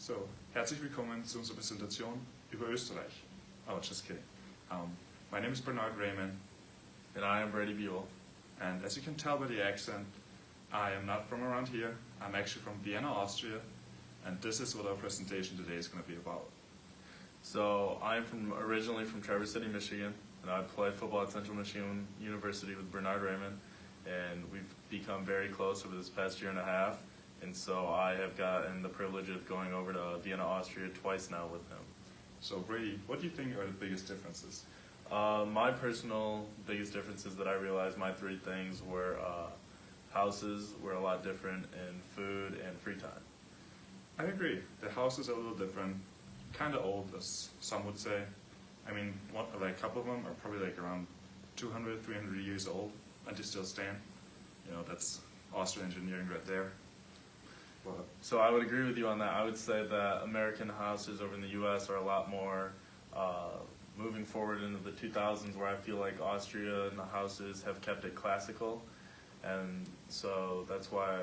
So, herzlich willkommen zu unserer Präsentation über Österreich. Oh, just kidding. My name is Bernard Raymond. And I am Brady Buell. And as you can tell by the accent, I am not from around here. I'm actually from Vienna, Austria. And this is what our presentation today is going to be about. So I'm originally from Traverse City, Michigan, and I played football at Central Michigan University with Bernard Raymond, and we've become very close over this past year and a half. And so I have gotten the privilege of going over to Vienna, Austria twice now with him. So Brady, what do you think are the biggest differences? My personal biggest differences that I realized, my three things were houses were a lot different, and food and free time. I agree. The houses are a little different, kind of old, as some would say. I mean, a couple of them are probably like around 200, 300 years old, and they still stand. You know, that's Austrian engineering right there. But so I would agree with you on that. I would say that American houses over in the U.S. are a lot more moving forward into the 2000s, where I feel like Austria and the houses have kept it classical. And so that's why,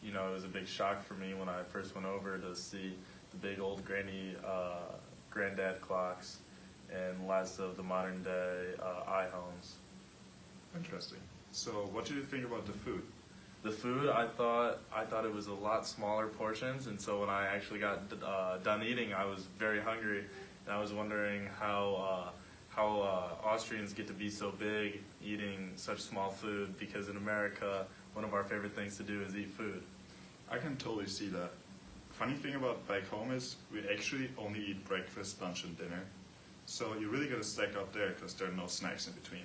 you know, it was a big shock for me when I first went over to see the big old granddad clocks and less of the modern day iHomes. Interesting. So what did you think about the food? The food, I thought it was a lot smaller portions, and so when I actually got done eating, I was very hungry, and I was wondering how Austrians get to be so big eating such small food, because in America, one of our favorite things to do is eat food. I can totally see that. Funny thing about back home is we actually only eat breakfast, lunch, and dinner. So you really got to stack up there because there are no snacks in between.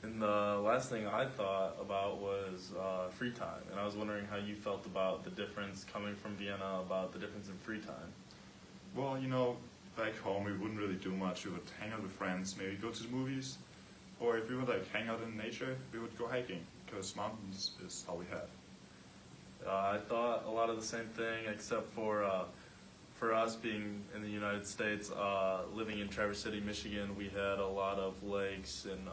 And the last thing I thought about was free time, and I was wondering how you felt about the difference coming from Vienna, about the difference in free time. Well, you know, back home we wouldn't really do much. We would hang out with friends, maybe go to the movies, or if we would like hang out in nature, we would go hiking, because mountains is all we have. I thought a lot of the same thing, except for us being in the United States, living in Traverse City, Michigan, we had a lot of lakes, and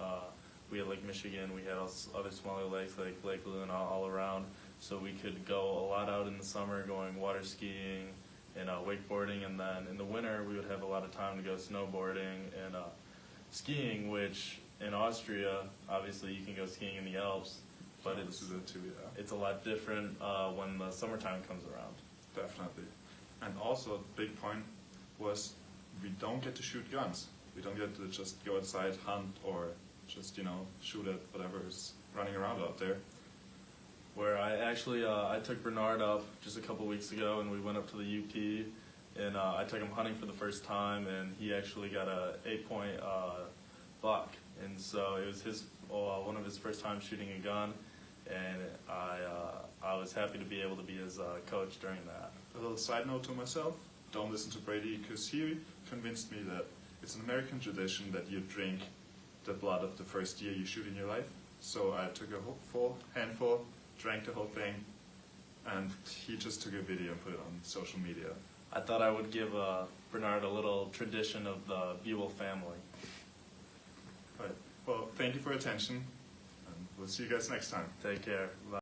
we had Lake Michigan, we had other smaller lakes like Lake Luna all around, so we could go a lot out in the summer going water skiing and wakeboarding, and then in the winter we would have a lot of time to go snowboarding and skiing, which in Austria, obviously you can go skiing in the Alps, but it's a lot different when the summertime comes around. Definitely. And also a big point was we don't get to shoot guns. We don't get to just go outside, hunt, or just, you know, shoot at whatever is running around out there. Where I actually, I took Bernard up just a couple weeks ago, and we went up to the UP, and I took him hunting for the first time, and he actually got a 8-point buck. And so it was one of his first time shooting a gun, and I was happy to be able to be his coach during that. A little side note to myself, don't listen to Brady, because he convinced me that it's an American tradition that you drink the blood of the first deer you shoot in your life. So I took a full handful, drank the whole thing, and he just took a video and put it on social media. I thought I would give Bernard a little tradition of the Buell family. Right. Well, thank you for your attention, and we'll see you guys next time. Take care. Bye.